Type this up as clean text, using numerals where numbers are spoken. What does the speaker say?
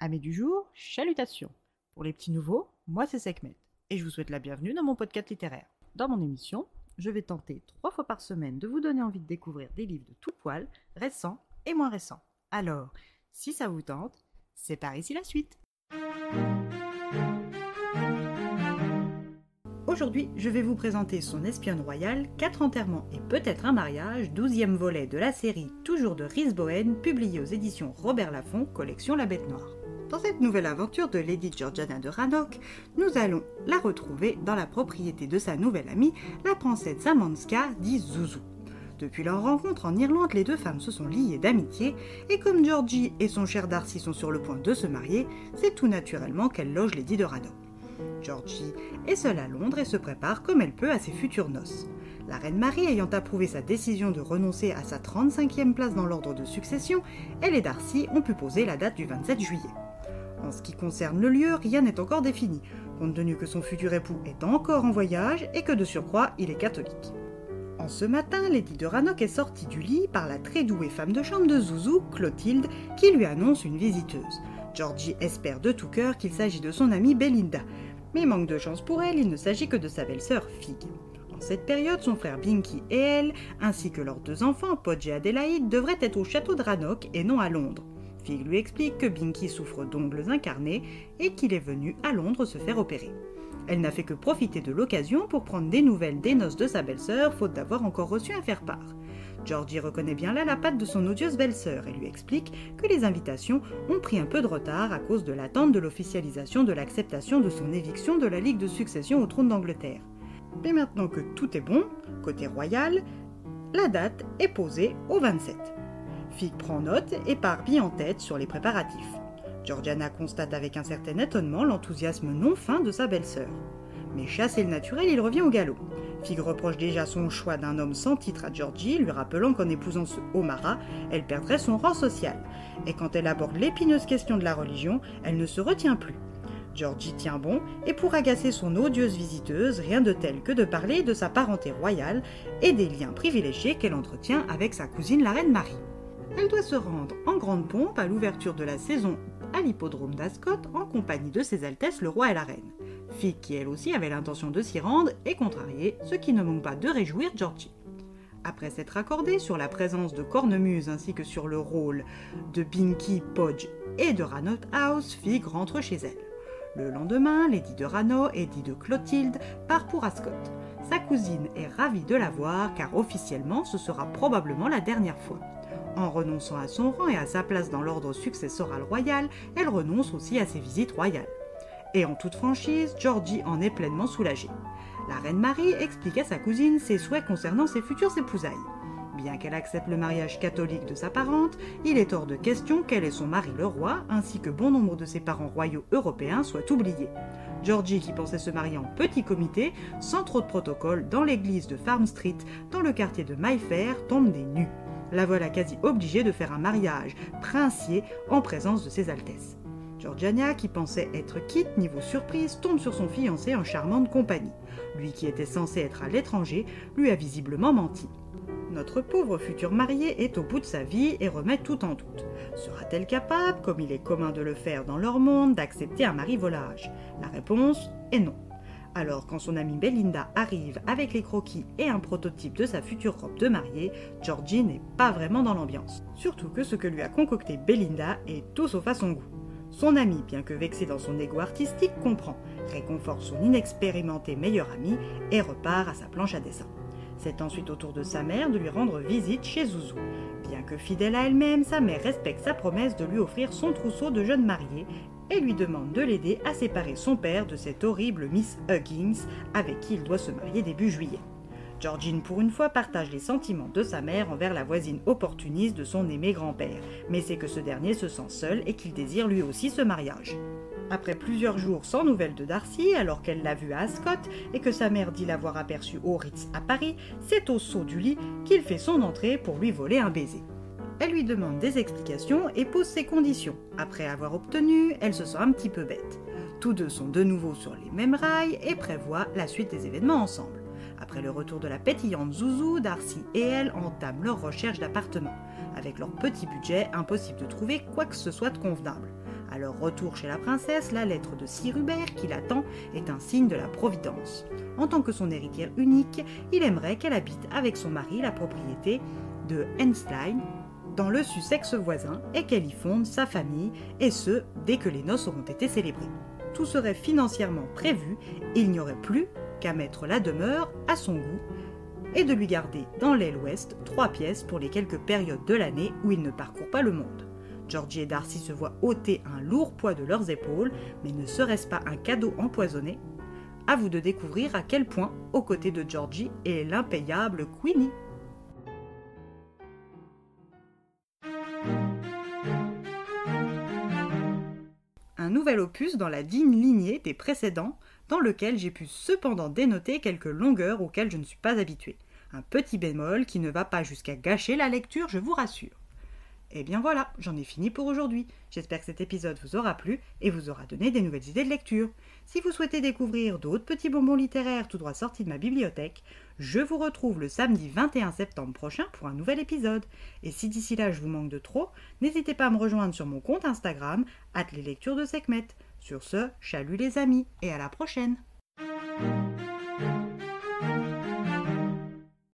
Amis du jour, chalutations. Pour les petits nouveaux, moi c'est Sekhmet, et je vous souhaite la bienvenue dans mon podcast littéraire. Dans mon émission, je vais tenter 3 fois par semaine de vous donner envie de découvrir des livres de tout poil, récents et moins récents. Alors, si ça vous tente, c'est par ici la suite. Aujourd'hui, je vais vous présenter Son espionne royale, 4 enterrements et peut-être un mariage, 12e volet de la série Toujours de Rhys Bowen, publiée aux éditions Robert Laffont, collection La Bête Noire. Dans cette nouvelle aventure de Lady Georgiana de Rannoch, nous allons la retrouver dans la propriété de sa nouvelle amie, la princesse Zamanska, dite Zouzou. Depuis leur rencontre en Irlande, les deux femmes se sont liées d'amitié, et comme Georgie et son cher Darcy sont sur le point de se marier, c'est tout naturellement qu'elle loge Lady de Rannoch. Georgie est seule à Londres et se prépare comme elle peut à ses futures noces. La reine Marie ayant approuvé sa décision de renoncer à sa 35e place dans l'ordre de succession, elle et Darcy ont pu poser la date du 27 juillet. En ce qui concerne le lieu, rien n'est encore défini, compte tenu que son futur époux est encore en voyage et que de surcroît, il est catholique. En ce matin, Lady de Rannoch est sortie du lit par la très douée femme de chambre de Zouzou, Clotilde, qui lui annonce une visiteuse. Georgie espère de tout cœur qu'il s'agit de son amie Belinda, mais manque de chance pour elle, il ne s'agit que de sa belle-sœur Fig. En cette période, son frère Binky et elle, ainsi que leurs 2 enfants, Podge et Adélaïde, devraient être au château de Rannoch et non à Londres. Fig lui explique que Binky souffre d'ongles incarnés et qu'il est venu à Londres se faire opérer. Elle n'a fait que profiter de l'occasion pour prendre des nouvelles des noces de sa belle-sœur, faute d'avoir encore reçu un faire-part. Georgie reconnaît bien là la patte de son odieuse belle-sœur et lui explique que les invitations ont pris un peu de retard à cause de l'attente de l'officialisation de l'acceptation de son éviction de la Ligue de succession au trône d'Angleterre. Mais maintenant que tout est bon, côté royal, la date est posée au 27. Fig prend note et part bien en tête sur les préparatifs. Georgiana constate avec un certain étonnement l'enthousiasme non fin de sa belle-sœur. Mais chassé le naturel, il revient au galop. Fig reproche déjà son choix d'un homme sans titre à Georgie, lui rappelant qu'en épousant ce O'Mara, elle perdrait son rang social. Et quand elle aborde l'épineuse question de la religion, elle ne se retient plus. Georgie tient bon, et pour agacer son odieuse visiteuse, rien de tel que de parler de sa parenté royale et des liens privilégiés qu'elle entretient avec sa cousine la reine Marie. Elle doit se rendre en grande pompe à l'ouverture de la saison à l'hippodrome d'Ascot en compagnie de ses Altesses le roi et la reine. Fig qui elle aussi avait l'intention de s'y rendre est contrariée, ce qui ne manque pas de réjouir Georgie. Après s'être accordée sur la présence de Cornemuse ainsi que sur le rôle de Binky, Podge et de Rannoch House, Fig rentre chez elle. Le lendemain, Lady de Rannoch et dit de Clotilde part pour Ascot. Sa cousine est ravie de la voir car officiellement ce sera probablement la dernière fois. En renonçant à son rang et à sa place dans l'ordre successoral royal, elle renonce aussi à ses visites royales. Et en toute franchise, Georgie en est pleinement soulagée. La reine Marie explique à sa cousine ses souhaits concernant ses futures épousailles. Bien qu'elle accepte le mariage catholique de sa parente, il est hors de question qu'elle et son mari le roi, ainsi que bon nombre de ses parents royaux européens, soient oubliés. Georgie, qui pensait se marier en petit comité, sans trop de protocole, dans l'église de Farm Street, dans le quartier de Mayfair, tombe des nues. La voilà quasi obligée de faire un mariage princier en présence de ses Altesses. Georgiana, qui pensait être quitte niveau surprise, tombe sur son fiancé en charmante compagnie. Lui qui était censé être à l'étranger, lui a visiblement menti. Notre pauvre future mariée est au bout de sa vie et remet tout en doute. Sera-t-elle capable, comme il est commun de le faire dans leur monde, d'accepter un mari volage? La réponse est non. Alors quand son amie Belinda arrive avec les croquis et un prototype de sa future robe de mariée, Georgie n'est pas vraiment dans l'ambiance. Surtout que ce que lui a concocté Belinda est tout sauf à son goût. Son amie, bien que vexée dans son ego artistique, comprend, réconforte son inexpérimenté meilleur ami et repart à sa planche à dessin. C'est ensuite au tour de sa mère de lui rendre visite chez Zouzou. Bien que fidèle à elle-même, sa mère respecte sa promesse de lui offrir son trousseau de jeune mariée et lui demande de l'aider à séparer son père de cette horrible Miss Huggins avec qui il doit se marier début juillet. Georgine, pour une fois, partage les sentiments de sa mère envers la voisine opportuniste de son aimé grand-père, mais c'est que ce dernier se sent seul et qu'il désire lui aussi ce mariage. Après plusieurs jours sans nouvelles de Darcy, alors qu'elle l'a vu à Ascot et que sa mère dit l'avoir aperçu au Ritz à Paris, c'est au saut du lit qu'il fait son entrée pour lui voler un baiser. Elle lui demande des explications et pose ses conditions. Après avoir obtenu, elle se sent un petit peu bête. Tous deux sont de nouveau sur les mêmes rails et prévoient la suite des événements ensemble. Après le retour de la pétillante Zouzou, Darcy et elle entament leur recherche d'appartement. Avec leur petit budget, impossible de trouver quoi que ce soit de convenable. À leur retour chez la princesse, la lettre de Sir Hubert qui l'attend est un signe de la providence. En tant que son héritière unique, il aimerait qu'elle habite avec son mari la propriété de Henstein, dans le Sussex voisin, et qu'elle y fonde sa famille, et ce, dès que les noces auront été célébrées. Tout serait financièrement prévu, et il n'y aurait plus qu'à mettre la demeure à son goût, et de lui garder dans l'aile ouest 3 pièces pour les quelques périodes de l'année où il ne parcourt pas le monde. Georgie et Darcy se voient ôter un lourd poids de leurs épaules, mais ne serait-ce pas un cadeau empoisonné? À vous de découvrir à quel point, aux côtés de Georgie, est l'impayable Queenie. Un nouvel opus dans la digne lignée des précédents, dans lequel j'ai pu cependant dénoter quelques longueurs auxquelles je ne suis pas habituée. Un petit bémol qui ne va pas jusqu'à gâcher la lecture, je vous rassure. Et bien voilà, j'en ai fini pour aujourd'hui. J'espère que cet épisode vous aura plu et vous aura donné des nouvelles idées de lecture. Si vous souhaitez découvrir d'autres petits bonbons littéraires tout droit sortis de ma bibliothèque, je vous retrouve le samedi 21 septembre prochain pour un nouvel épisode. Et si d'ici là je vous manque de trop, n'hésitez pas à me rejoindre sur mon compte Instagram, @leslecturesdeSekhmet. Sur ce, chalut les amis et à la prochaine.